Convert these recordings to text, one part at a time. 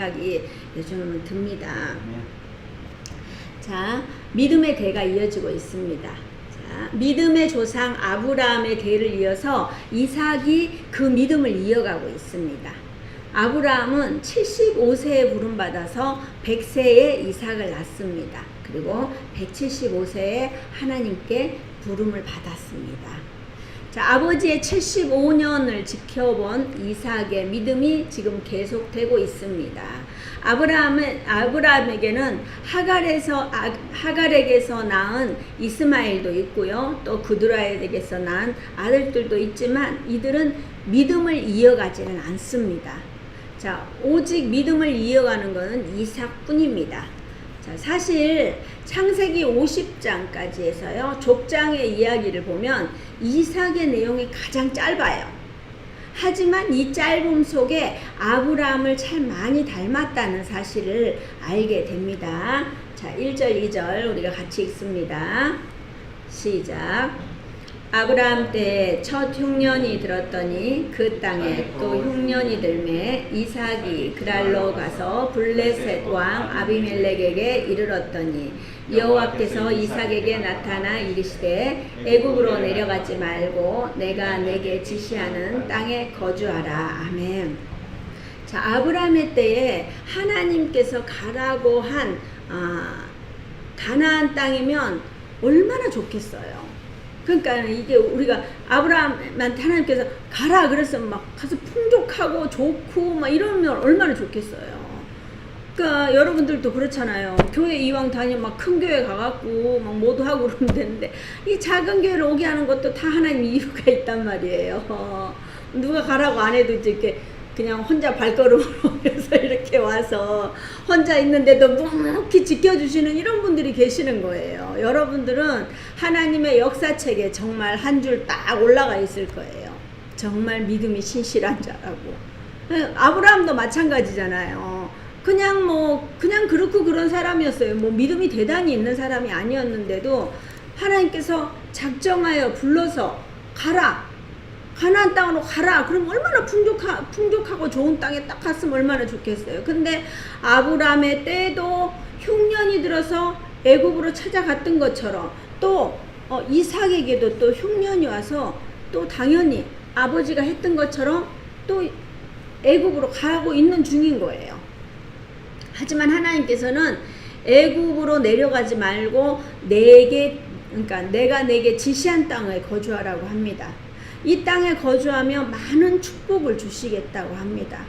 생각이 요즘은 듭니다. 자, 믿음의 대가 이어지고 있습니다. 자, 믿음의 조상 아브라함의 대를 이어서 이삭이 그 믿음을 이어가고 있습니다. 아브라함은 75세에 부름받아서 100세에 이삭을 낳습니다. 그리고 175세에 하나님께 부름을 받았습니다. 자, 아버지의 75년을 지켜본 이삭의 믿음이 지금 계속되고 있습니다. 아브라함에게는 하갈에게서 낳은 이스마엘도 있고요. 또 그드라에게서 낳은 아들들도 있지만 이들은 믿음을 이어가지는 않습니다. 자, 오직 믿음을 이어가는 것은 이삭뿐입니다. 자, 사실 창세기 50장까지 해서요, 족장의 이야기를 보면 이삭의 내용이 가장 짧아요. 하지만 이 짧음 속에 아브라함을 참 많이 닮았다는 사실을 알게 됩니다. 자, 1절 2절 우리가 같이 읽습니다. 시작. 아브라함 때에 첫 흉년이 들었더니 그 땅에 또 흉년이 들매 이삭이 그랄로 가서 블레셋 왕 아비멜렉에게 이르렀더니 여호와께서 이삭에게 나타나 이르시되 애굽으로 내려가지 말고 내가 내게 지시하는 땅에 거주하라. 아멘. 자, 아브라함의 때에 하나님께서 가라고 한 가나안 땅이면 얼마나 좋겠어요. 그러니까 이게 우리가 아브라함한테 하나님께서 가라 그래서 막 가서 풍족하고 좋고 막 이러면 얼마나 좋겠어요. 그러니까 여러분들도 그렇잖아요. 교회 이왕 다니면 막 큰 교회 가갖고 막 모두하고 그러면 되는데 이 작은 교회를 오게 하는 것도 다 하나님 이유가 있단 말이에요. 누가 가라고 안 해도 이렇게 그냥 혼자 발걸음으로 해서 이렇게 와서 혼자 있는데도 묵묵히 지켜주시는 이런 분들이 계시는 거예요. 여러분들은 하나님의 역사책에 정말 한 줄 딱 올라가 있을 거예요. 정말 믿음이 신실한 자라고. 아브라함도 마찬가지잖아요. 그냥 그렇고 그런 사람이었어요. 뭐 믿음이 대단히 있는 사람이 아니었는데도 하나님께서 작정하여 불러서 가라. 가나안 땅으로 가라. 그럼 얼마나 풍족하고 좋은 땅에 딱 갔으면 얼마나 좋겠어요. 근데 아브라함의 때도 흉년이 들어서 애굽으로 찾아갔던 것처럼 또 이삭에게도 또 흉년이 와서 또 당연히 아버지가 했던 것처럼 또 애굽으로 가고 있는 중인 거예요. 하지만 하나님께서는 애굽으로 내려가지 말고 내가 내게 지시한 땅에 거주하라고 합니다. 이 땅에 거주하며 많은 축복을 주시겠다고 합니다.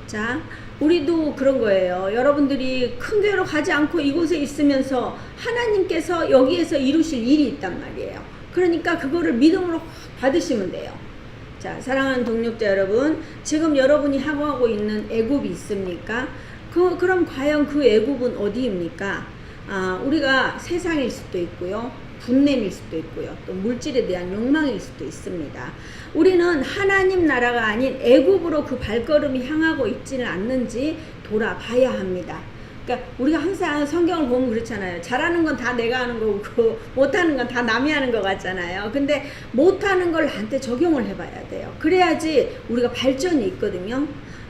자, 우리도 그런 거예요. 여러분들이 큰 교회로 가지 않고 이곳에 있으면서 하나님께서 여기에서 이루실 일이 있단 말이에요. 그러니까 그거를 믿음으로 받으시면 돼요. 자, 사랑하는 동역자 여러분, 지금 여러분이 하고 있는 애굽이 있습니까? 그럼 과연 그 애굽은 어디입니까? 우리가 세상일 수도 있고요. 분냄일 수도 있고요. 또 물질에 대한 욕망일 수도 있습니다. 우리는 하나님 나라가 아닌 애굽으로 그 발걸음이 향하고 있지는 않는지 돌아봐야 합니다. 그러니까 우리가 항상 성경을 보면 그렇잖아요. 잘하는 건 다 내가 하는 거고 못하는 건 다 남이 하는 거 같잖아요. 근데 못하는 걸 나한테 적용을 해봐야 돼요. 그래야지 우리가 발전이 있거든요.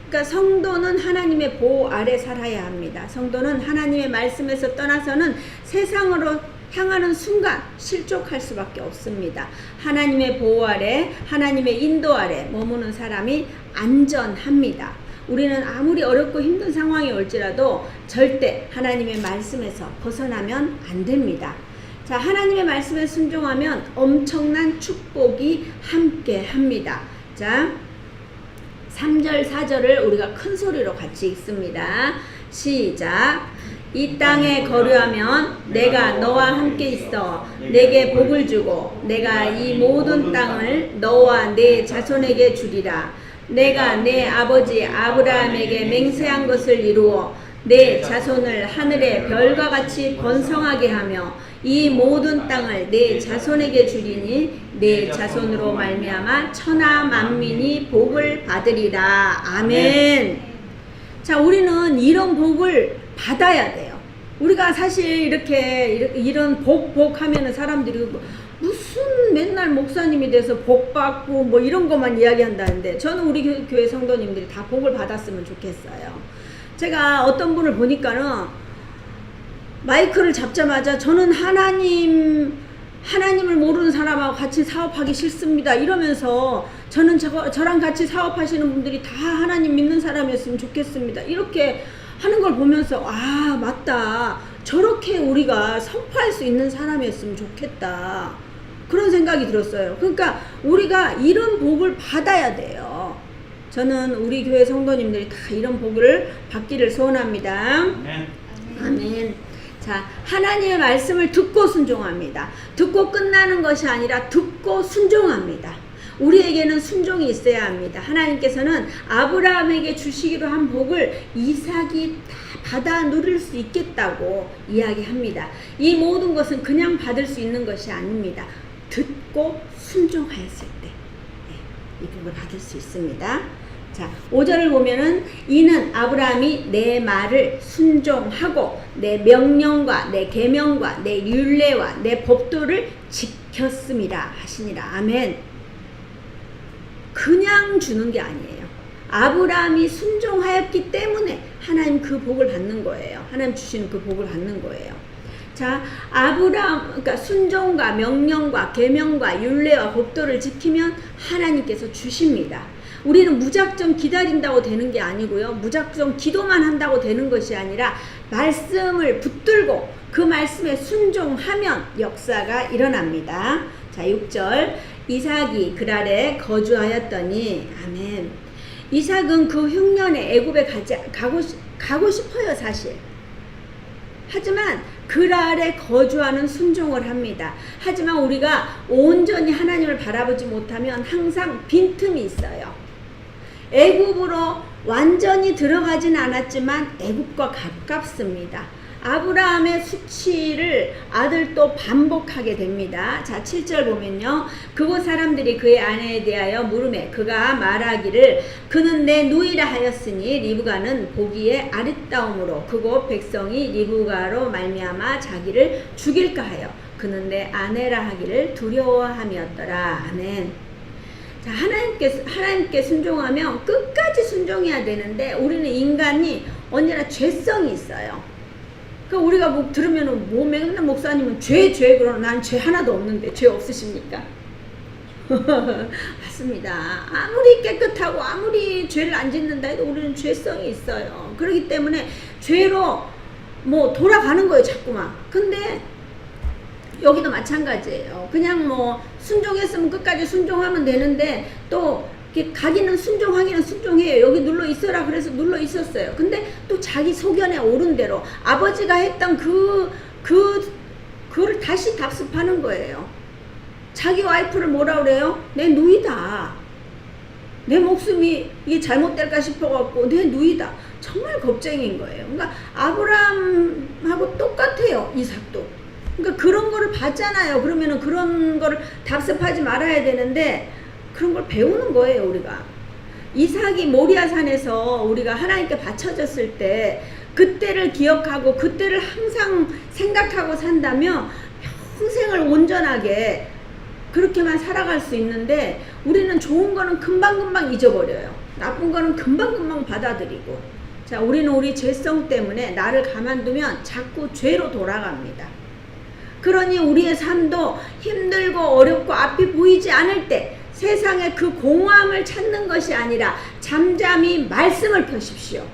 그러니까 성도는 하나님의 보호 아래 살아야 합니다. 성도는 하나님의 말씀에서 떠나서는 세상으로 향하는 순간 실족할 수밖에 없습니다. 하나님의 보호 아래, 하나님의 인도 아래 머무는 사람이 안전합니다. 우리는 아무리 어렵고 힘든 상황이 올지라도 절대 하나님의 말씀에서 벗어나면 안 됩니다. 자, 하나님의 말씀에 순종하면 엄청난 축복이 함께 합니다. 자, 3절 4절을 우리가 큰 소리로 같이 읽습니다. 시작. 이 땅에 거류하면 내가 너와 함께 있어 내게 복을 주고 내가 이 모든 땅을 너와 내 자손에게 주리라. 내가 내 아버지 아브라함에게 맹세한 것을 이루어 내 자손을 하늘의 별과 같이 번성하게 하며 이 모든 땅을 내 자손에게 주리니 내 자손으로 말미암아 천하 만민이 복을 받으리라. 아멘. 자, 우리는 이런 복을 받아야 돼요. 우리가 사실 이런 복 하면은 사람들이 무슨 맨날 목사님이 돼서 복 받고 뭐 이런 것만 이야기한다는데 저는 우리 교회 성도님들이 다 복을 받았으면 좋겠어요. 제가 어떤 분을 보니까는 마이크를 잡자마자 저는 하나님을 모르는 사람하고 같이 사업하기 싫습니다 이러면서 저는 저랑 같이 사업하시는 분들이 다 하나님 믿는 사람이었으면 좋겠습니다 이렇게 하는 걸 보면서 아 맞다 저렇게 우리가 선포할 수 있는 사람이었으면 좋겠다 그런 생각이 들었어요. 그러니까 우리가 이런 복을 받아야 돼요. 저는 우리 교회 성도님들이 다 이런 복을 받기를 소원합니다. 아멘. 자, 하나님의 말씀을 듣고 순종합니다. 듣고 끝나는 것이 아니라 듣고 순종합니다. 우리에게는 순종이 있어야 합니다. 하나님께서는 아브라함에게 주시기로 한 복을 이삭이 다 받아 누릴 수 있겠다고 이야기합니다. 이 모든 것은 그냥 받을 수 있는 것이 아닙니다. 듣고 순종하였을 때 이 복을 받을 수 있습니다. 자, 5절을 보면은 이는 아브라함이 내 말을 순종하고 내 명령과 내 계명과 내 율례와 내 법도를 지켰음이라 하시니라. 아멘. 그냥 주는 게 아니에요. 아브라함이 순종하였기 때문에 하나님 그 복을 받는 거예요. 하나님 주시는 그 복을 받는 거예요. 자, 그러니까 순종과 명령과 계명과 율례와 법도를 지키면 하나님께서 주십니다. 우리는 무작정 기다린다고 되는 게 아니고요. 무작정 기도만 한다고 되는 것이 아니라 말씀을 붙들고 그 말씀에 순종하면 역사가 일어납니다. 자, 6절 이삭이 그랄에 거주하였더니 아멘. 이삭은 그 흉년에 애굽에 가고 싶어요, 사실. 하지만 그랄에 거주하는 순종을 합니다. 하지만 우리가 온전히 하나님을 바라보지 못하면 항상 빈틈이 있어요. 애굽으로 완전히 들어가진 않았지만 애굽과 가깝습니다. 아브라함의 수치를 아들도 반복하게 됩니다. 자, 7절 보면요. 그곳 사람들이 그의 아내에 대하여 물으매 그가 말하기를 그는 내 누이라 하였으니 리브가는 보기에 아름다움으로 그곳 백성이 리브가로 말미암아 자기를 죽일까 하여 그는 내 아내라 하기를 두려워함이었더라. 아멘. 자, 하나님께 순종하면 끝까지 순종해야 되는데 우리는 인간이 언제나 죄성이 있어요. 그러니까 우리가 뭐 들으면은 뭐 맨날 목사님은 죄 그러나 난 죄 하나도 없는데 죄 없으십니까? 맞습니다. 아무리 깨끗하고 아무리 죄를 안 짓는다 해도 우리는 죄성이 있어요. 그렇기 때문에 죄로 뭐 돌아가는 거예요, 자꾸만. 근데 여기도 마찬가지예요. 그냥 뭐 순종했으면 끝까지 순종하면 되는데 또 가기는 순종하기는 순종해요. 여기 눌러 있어라 그래서 눌러 있었어요. 근데 또 자기 소견에 오른 대로 아버지가 했던 그거를 다시 답습하는 거예요. 자기 와이프를 뭐라 그래요? 내 누이다. 내 목숨이 이게 잘못될까 싶어갖고 내 누이다. 정말 겁쟁이인 거예요. 그러니까 아브라함하고 똑같아요. 이삭도. 그러니까 그런 거를 봤잖아요. 그러면은 그런 거를 답습하지 말아야 되는데 그런 걸 배우는 거예요, 우리가. 이삭이 모리아산에서 우리가 하나님께 바쳐졌을 때 그때를 기억하고 그때를 항상 생각하고 산다면 평생을 온전하게 그렇게만 살아갈 수 있는데 우리는 좋은 거는 금방금방 잊어버려요. 나쁜 거는 금방금방 받아들이고. 자, 우리는 우리 죄성 때문에 나를 가만두면 자꾸 죄로 돌아갑니다. 그러니 우리의 삶도 힘들고 어렵고 앞이 보이지 않을 때 세상의 그 공허함을 찾는 것이 아니라 잠잠히 말씀을 펴십시오.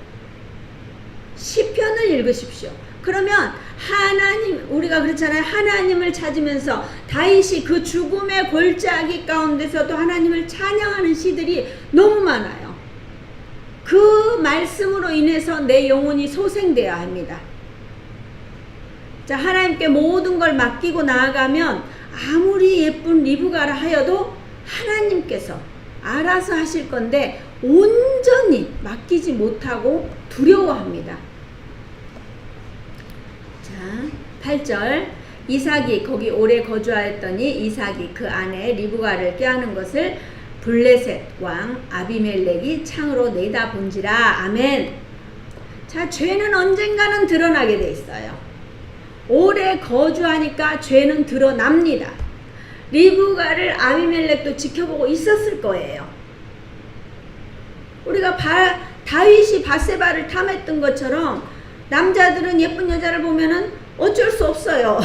시편을 읽으십시오. 그러면 하나님, 우리가 그렇잖아요. 하나님을 찾으면서 다윗이 그 죽음의 골짜기 가운데서도 하나님을 찬양하는 시들이 너무 많아요. 그 말씀으로 인해서 내 영혼이 소생되어야 합니다. 자, 하나님께 모든 걸 맡기고 나아가면 아무리 예쁜 리브가라 하여도 하나님께서 알아서 하실 건데 온전히 맡기지 못하고 두려워합니다. 자, 8절 이삭이 거기 오래 거주하였더니 이삭이 그 아내 리브가를 꾀하는 것을 블레셋 왕 아비멜렉이 창으로 내다본지라. 아멘. 자, 죄는 언젠가는 드러나게 돼 있어요. 오래 거주하니까 죄는 드러납니다. 리브가를 아비멜렉도 지켜보고 있었을 거예요. 우리가 다윗이 밧세바를 탐했던 것처럼 남자들은 예쁜 여자를 보면은 어쩔 수 없어요.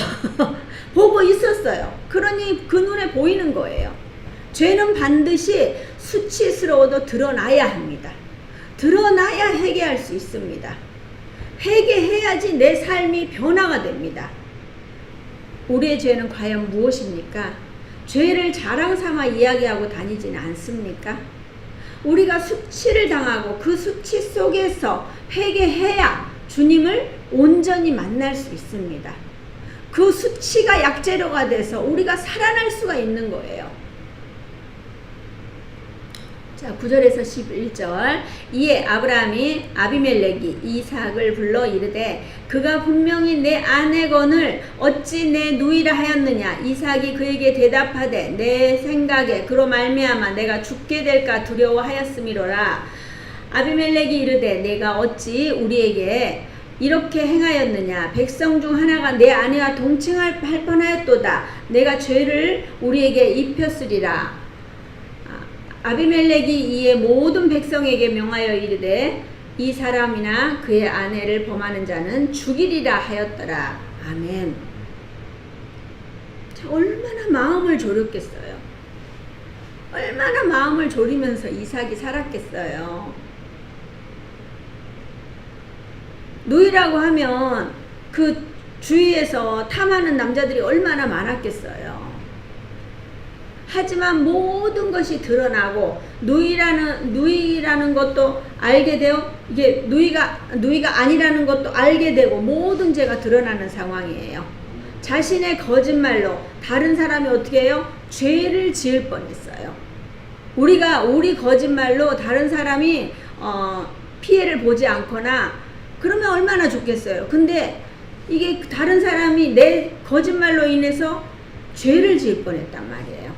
보고 있었어요. 그러니 그 눈에 보이는 거예요. 죄는 반드시 수치스러워도 드러나야 합니다. 드러나야 회개할 수 있습니다. 회개해야지 내 삶이 변화가 됩니다. 우리의 죄는 과연 무엇입니까? 죄를 자랑 삼아 이야기하고 다니지는 않습니까? 우리가 수치를 당하고 그 수치 속에서 회개해야 주님을 온전히 만날 수 있습니다. 그 수치가 약재료가 돼서 우리가 살아날 수가 있는 거예요. 자, 9절에서 11절. 이에 아브라함이 아비멜렉이 이삭을 불러 이르되 그가 분명히 내 아내건을 어찌 내 누이라 하였느냐. 이삭이 그에게 대답하되 내 생각에 그로 말미암아 내가 죽게 될까 두려워하였음이로라. 아비멜렉이 이르되 내가 어찌 우리에게 이렇게 행하였느냐. 백성 중 하나가 내 아내와 동침할 뻔하였도다. 내가 죄를 우리에게 입혔으리라. 아비멜렉이 이에 모든 백성에게 명하여 이르되 이 사람이나 그의 아내를 범하는 자는 죽이리라 하였더라. 아멘. 자, 얼마나 마음을 졸였겠어요. 얼마나 마음을 졸이면서 이삭이 살았겠어요. 누이라고 하면 그 주위에서 탐하는 남자들이 얼마나 많았겠어요. 하지만 모든 것이 드러나고 누이라는 것도 알게 되어 이게 누이가 아니라는 것도 알게 되고 모든 죄가 드러나는 상황이에요. 자신의 거짓말로 다른 사람이 어떻게 해요? 죄를 지을 뻔했어요. 우리 거짓말로 다른 사람이 피해를 보지 않거나 그러면 얼마나 좋겠어요. 근데 이게 다른 사람이 내 거짓말로 인해서 죄를 지을 뻔했단 말이에요.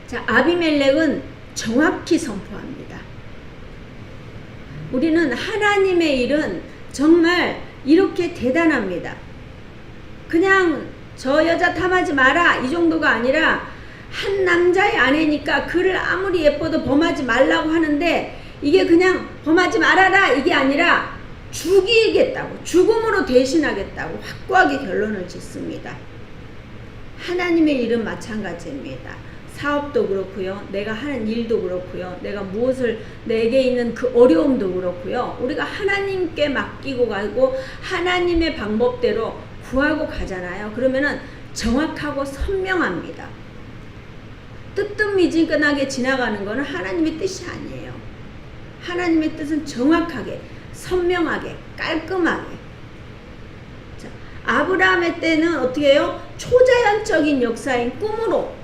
자, 아비멜렉은 정확히 선포합니다. 우리는 하나님의 일은 정말 이렇게 대단합니다. 그냥 저 여자 탐하지 마라 이 정도가 아니라 한 남자의 아내니까 그를 아무리 예뻐도 범하지 말라고 하는데 이게 그냥 범하지 말아라 이게 아니라 죽이겠다고, 죽음으로 대신하겠다고 확고하게 결론을 짓습니다. 하나님의 일은 마찬가지입니다. 사업도 그렇고요. 내가 하는 일도 그렇고요. 내가 무엇을 내게 있는 그 어려움도 그렇고요. 우리가 하나님께 맡기고 가고 하나님의 방법대로 구하고 가잖아요. 그러면은 정확하고 선명합니다. 뜨뜻미지근하게 지나가는 것은 하나님의 뜻이 아니에요. 하나님의 뜻은 정확하게, 선명하게, 깔끔하게. 자, 아브라함의 때는 어떻게 해요? 초자연적인 역사인 꿈으로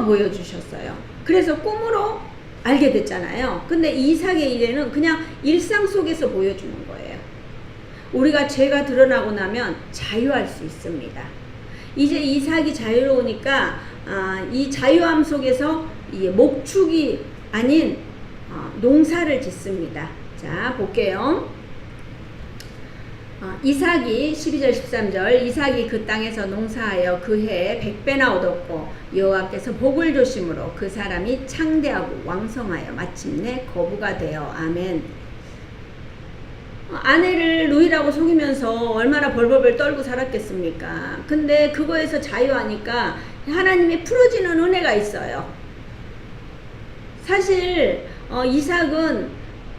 보여주셨어요. 그래서 꿈으로 알게 됐잖아요. 근데 이삭의 일에는 그냥 일상 속에서 보여주는 거예요. 우리가 죄가 드러나고 나면 자유할 수 있습니다. 이제 이삭이 자유로우니까 이 자유함 속에서 이 목축이 아닌 농사를 짓습니다. 자, 볼게요. 이삭이 12절 13절 이삭이 그 땅에서 농사하여 그 해에 100배나 얻었고 여호와께서 복을 주심으로 그 사람이 창대하고 왕성하여 마침내 거부가 되어 아멘. 아내를 누이라고 속이면서 얼마나 벌벌벌 떨고 살았겠습니까? 근데 그거에서 자유하니까 하나님이 풀어지는 은혜가 있어요. 사실 이삭은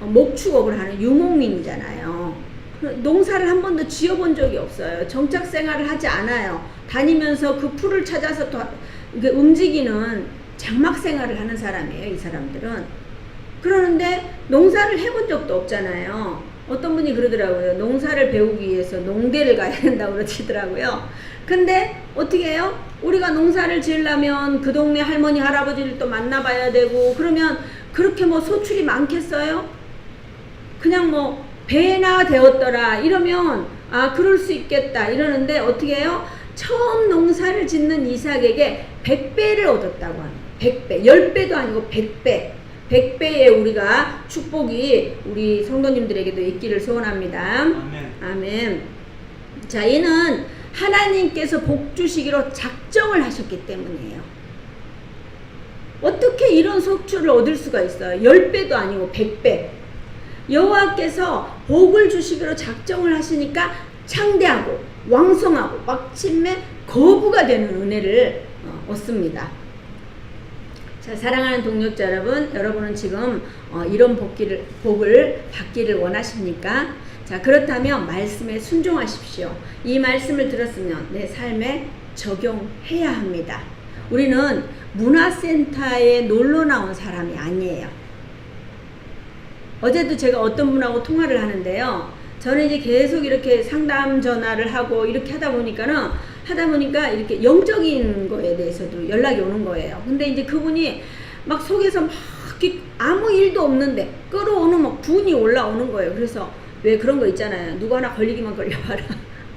목축업을 하는 유목민이잖아요. 농사를 한 번도 지어본 적이 없어요. 정착 생활을 하지 않아요. 다니면서 그 풀을 찾아서 움직이는 장막 생활을 하는 사람이에요. 이 사람들은. 그러는데 농사를 해본 적도 없잖아요. 어떤 분이 그러더라고요. 농사를 배우기 위해서 농대를 가야 된다고 그러시더라고요. 근데 어떻게 해요? 우리가 농사를 지으려면 그 동네 할머니 할아버지를 또 만나봐야 되고 그러면 그렇게 뭐 소출이 많겠어요? 그냥 뭐 배나 되었더라 이러면 그럴 수 있겠다 이러는데 어떻게 해요? 처음 농사를 짓는 이삭에게 100배를 얻었다고 합니다. 100배, 10배도 아니고 100배. 100배의 우리가 축복이 우리 성도님들에게도 있기를 소원합니다. 아멘. 아멘. 자, 이는 하나님께서 복 주시기로 작정을 하셨기 때문이에요. 어떻게 이런 속주를 얻을 수가 있어요? 10배도 아니고 100배. 여호와께서 복을 주시기로 작정을 하시니까 창대하고 왕성하고 마침내 거부가 되는 은혜를 얻습니다. 자, 사랑하는 동역자 여러분, 여러분은 지금 이런 복을 받기를 원하십니까? 자, 그렇다면 말씀에 순종하십시오. 이 말씀을 들었으면 내 삶에 적용해야 합니다. 우리는 문화센터에 놀러 나온 사람이 아니에요. 어제도 제가 어떤 분하고 통화를 하는데요. 저는 이제 계속 이렇게 상담 전화를 하고 이렇게 하다 보니까 이렇게 영적인 거에 대해서도 연락이 오는 거예요. 근데 이제 그분이 막 속에서 막 아무 일도 없는데 끌어오는 막 분이 올라오는 거예요. 그래서 왜 그런 거 있잖아요. 누구 하나 걸리기만 걸려봐라.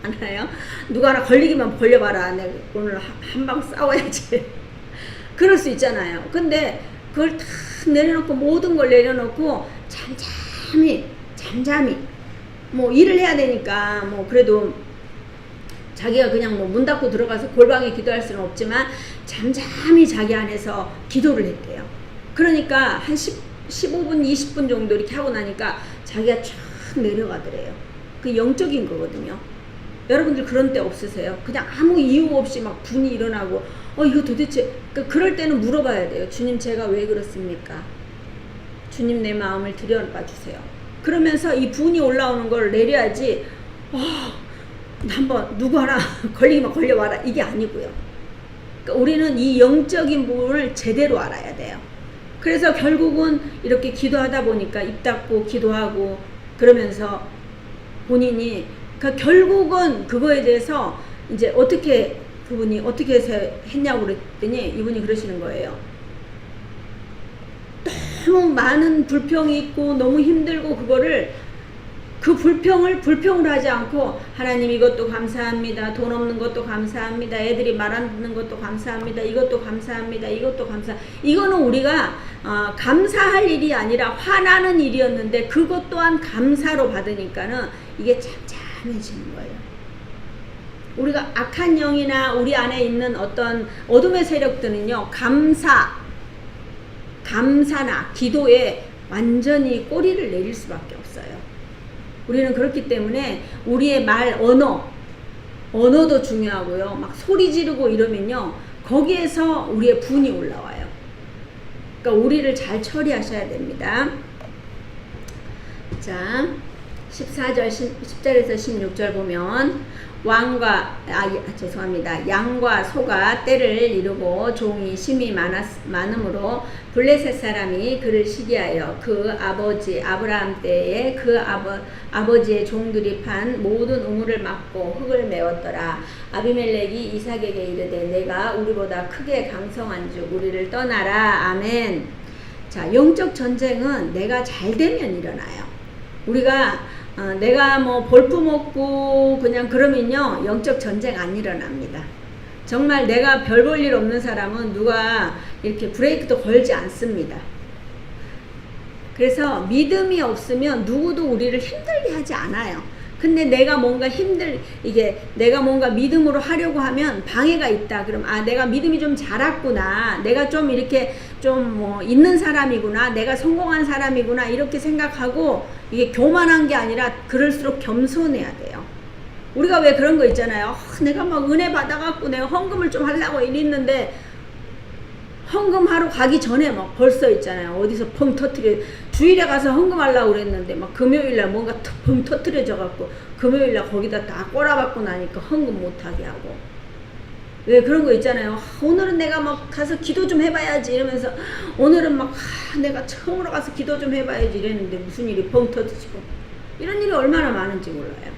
알아요? 누구 하나 걸리기만 걸려봐라. 내가 오늘 한 방 싸워야지. 그럴 수 있잖아요. 근데 그걸 다 내려놓고 모든 걸 내려놓고 잠잠히 뭐 일을 해야 되니까 뭐 그래도 자기가 그냥 뭐 문 닫고 들어가서 골방에 기도할 수는 없지만 잠잠히 자기 안에서 기도를 했대요. 그러니까 한 15분 20분 정도 이렇게 하고 나니까 자기가 쫙 내려가더래요. 그 영적인 거거든요. 여러분들 그런 때 없으세요? 그냥 아무 이유 없이 막 분이 일어나고 이거 도대체 그럴 때는 물어봐야 돼요. 주님, 제가 왜 그렇습니까? 주님, 내 마음을 들여봐 주세요. 그러면서 이 분이 올라오는 걸 내려야지 한번 누구 하나 걸리기만 걸려봐라 이게 아니고요. 그러니까 우리는 이 영적인 부분을 제대로 알아야 돼요. 그래서 결국은 이렇게 기도하다 보니까 입 닫고 기도하고 그러면서 본인이 그러니까 결국은 그거에 대해서 이제 그분이 어떻게 해서 했냐고 그랬더니 이분이 그러시는 거예요. 너무 많은 불평이 있고 너무 힘들고 그 불평을 불평으로 하지 않고 하나님 이것도 감사합니다. 돈 없는 것도 감사합니다. 애들이 말 안 듣는 것도 감사합니다. 이것도 감사합니다. 이것도 이거는 우리가 감사할 일이 아니라 화나는 일이었는데 그것 또한 감사로 받으니까는 이게 잠잠해지는 거예요. 우리가 악한 영이나 우리 안에 있는 어떤 어둠의 세력들은요, 감사나 기도에 완전히 꼬리를 내릴 수밖에 없어요. 우리는 그렇기 때문에 우리의 언어도 중요하고요. 막 소리 지르고 이러면요, 거기에서 우리의 분이 올라와요. 그러니까 우리를 잘 처리하셔야 됩니다. 자, 10절에서 16절 보면 양과 소가 떼를 이루고 종이 심히 많음으로 블레셋 사람이 그를 시기하여 그 아버지 아브라함 때에 그 아버지의 종들이 판 모든 우물을 막고 흙을 메웠더라. 아비멜렉이 이삭에게 이르되 내가 우리보다 크게 강성한 즉 우리를 떠나라. 아멘. 자, 영적 전쟁은 내가 잘 되면 일어나요. 우리가 내가 뭐 볼품없고 그냥 그러면요, 영적 전쟁 안 일어납니다. 정말 내가 별 볼 일 없는 사람은 누가 이렇게 브레이크도 걸지 않습니다. 그래서 믿음이 없으면 누구도 우리를 힘들게 하지 않아요. 근데 내가 뭔가 내가 뭔가 믿음으로 하려고 하면 방해가 있다. 그럼 내가 믿음이 좀 자랐구나. 내가 좀 이렇게 좀 있는 사람이구나. 내가 성공한 사람이구나. 이렇게 생각하고 이게 교만한 게 아니라 그럴수록 겸손해야 돼요. 우리가 왜 그런 거 있잖아요. 내가 막 은혜 받아갖고 내가 헌금을 좀 하려고 이랬는데 헌금하러 가기 전에 막 벌써 있잖아요. 어디서 펑 터트려. 주일에 가서 헌금하려고 그랬는데 막 금요일날 뭔가 펑 터트려져갖고 금요일날 거기다 다 꼬라박고 나니까 헌금 못하게 하고. 왜 그런 거 있잖아요. 오늘은 내가 막 가서 기도 좀 해봐야지 이러면서 오늘은 막 내가 처음으로 가서 기도 좀 해봐야지 이랬는데 무슨 일이 펑 터지고 이런 일이 얼마나 많은지 몰라요.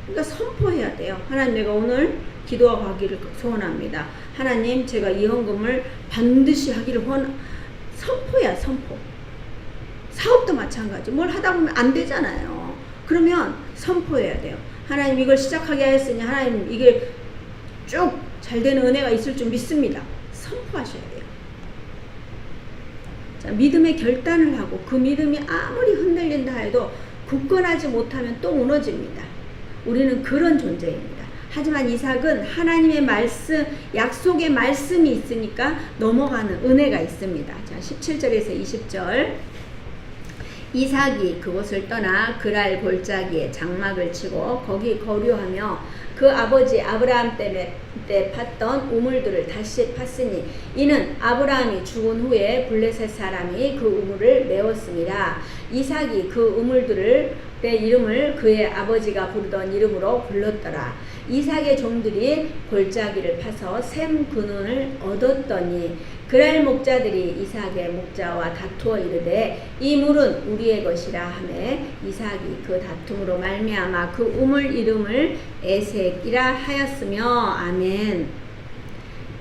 그러니까 선포해야 돼요. 하나님, 내가 오늘 기도하고 하기를 소원합니다. 하나님, 제가 이 헌금을 반드시 하기를 선포야, 선포. 사업도 마찬가지. 뭘 하다 보면 안 되잖아요. 그러면 선포해야 돼요. 하나님, 이걸 시작하게 하였으니 하나님 이게 쭉 잘 되는 은혜가 있을 줄 믿습니다. 선포하셔야 돼요. 자, 믿음의 결단을 하고 그 믿음이 아무리 흔들린다 해도 굳건하지 못하면 또 무너집니다. 우리는 그런 존재입니다. 하지만 이삭은 하나님의 말씀, 약속의 말씀이 있으니까 넘어가는 은혜가 있습니다. 자, 17절에서 20절. 이삭이 그곳을 떠나 그랄 골짜기에 장막을 치고 거기 거류하며 그 아버지 아브라함 때 팠던 우물들을 다시 팠으니 이는 아브라함이 죽은 후에 블레셋 사람이 그 우물을 메웠습니다. 이삭이 그 우물들을 때 이름을 그의 아버지가 부르던 이름으로 불렀더라. 이삭의 종들이 골짜기를 파서 샘 근원을 얻었더니 그랄 목자들이 이삭의 목자와 다투어 이르되 이 물은 우리의 것이라 하매 이삭이 그 다툼으로 말미암아 그 우물 이름을 에색이라 하였으며. 아멘.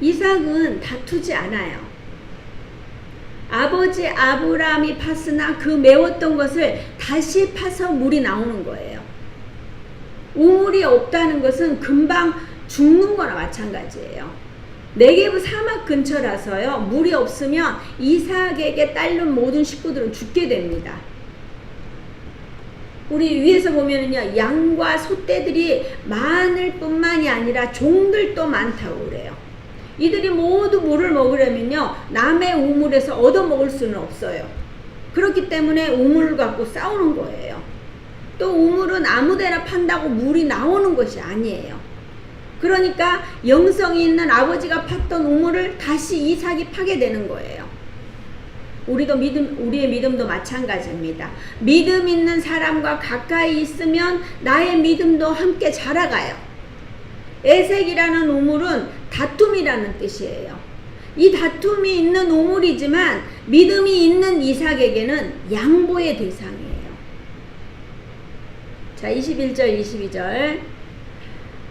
이삭은 다투지 않아요. 아버지 아브라함이 팠으나 그 메웠던 것을 다시 파서 물이 나오는 거예요. 우물이 없다는 것은 금방 죽는 거나 마찬가지예요. 네게브 사막 근처라서요. 물이 없으면 이삭에게 딸린 모든 식구들은 죽게 됩니다. 우리 위에서 보면은요. 양과 소떼들이 많을 뿐만이 아니라 종들도 많다고 그래요. 이들이 모두 물을 먹으려면요. 남의 우물에서 얻어먹을 수는 없어요. 그렇기 때문에 우물을 갖고 싸우는 거예요. 또 우물은 아무데나 판다고 물이 나오는 것이 아니에요. 그러니까 영성이 있는 아버지가 팠던 우물을 다시 이삭이 파게 되는 거예요. 우리의 믿음도 마찬가지입니다. 믿음 있는 사람과 가까이 있으면 나의 믿음도 함께 자라가요. 에색이라는 우물은 다툼이라는 뜻이에요. 이 다툼이 있는 우물이지만 믿음이 있는 이삭에게는 양보의 대상이에요. 자, 21절 22절.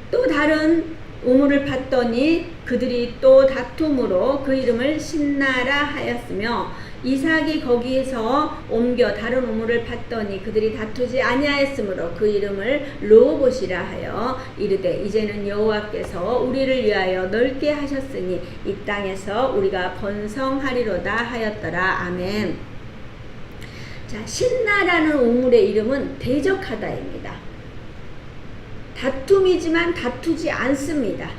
또 다른 우물을 팠더니 그들이 또 다툼으로 그 이름을 신나라 하였으며 이삭이 거기에서 옮겨 다른 우물을 팠더니 그들이 다투지 아니하였으므로 그 이름을 르호봇이라 하여 이르되 이제는 여호와께서 우리를 위하여 넓게 하셨으니 이 땅에서 우리가 번성하리로다 하였더라. 아멘. 자, 신나라는 우물의 이름은 대적하다입니다. 다툼이지만 다투지 않습니다.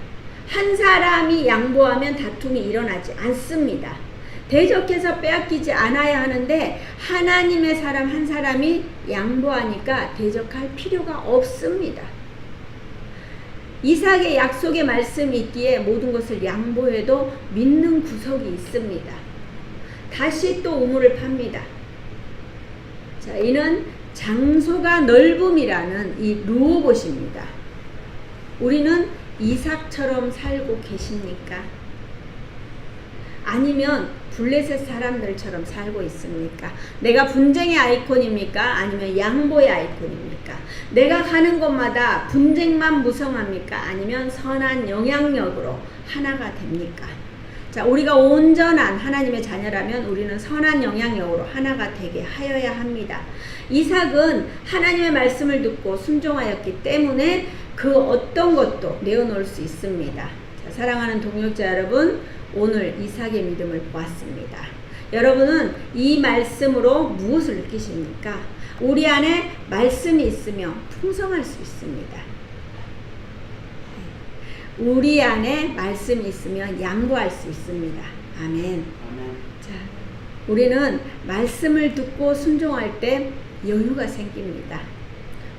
한 사람이 양보하면 다툼이 일어나지 않습니다. 대적해서 빼앗기지 않아야 하는데 하나님의 사람 한 사람이 양보하니까 대적할 필요가 없습니다. 이삭의 약속의 말씀이 있기에 모든 것을 양보해도 믿는 구석이 있습니다. 다시 또 우물을 팝니다. 자, 이는 장소가 넓음이라는 이 르호봇입니다. 우리는 이삭처럼 살고 계십니까? 아니면 블레셋 사람들처럼 살고 있습니까? 내가 분쟁의 아이콘입니까? 아니면 양보의 아이콘입니까? 내가 가는 곳마다 분쟁만 무성합니까? 아니면 선한 영향력으로 하나가 됩니까? 자, 우리가 온전한 하나님의 자녀라면 우리는 선한 영향력으로 하나가 되게 하여야 합니다. 이삭은 하나님의 말씀을 듣고 순종하였기 때문에 그 어떤 것도 내어놓을 수 있습니다. 자, 사랑하는 동역자 여러분, 오늘 이삭의 믿음을 보았습니다. 여러분은 이 말씀으로 무엇을 느끼십니까? 우리 안에 말씀이 있으면 풍성할 수 있습니다. 우리 안에 말씀이 있으면 양보할 수 있습니다. 아멘. 자, 우리는 말씀을 듣고 순종할 때 여유가 생깁니다.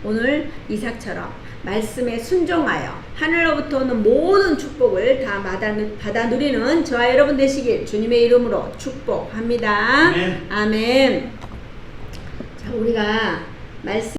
오늘 이삭처럼 말씀에 순종하여 하늘로부터 오는 모든 축복을 다 받아 누리는 저와 여러분 되시길 주님의 이름으로 축복합니다. 아멘. 아멘. 자, 우리가 말씀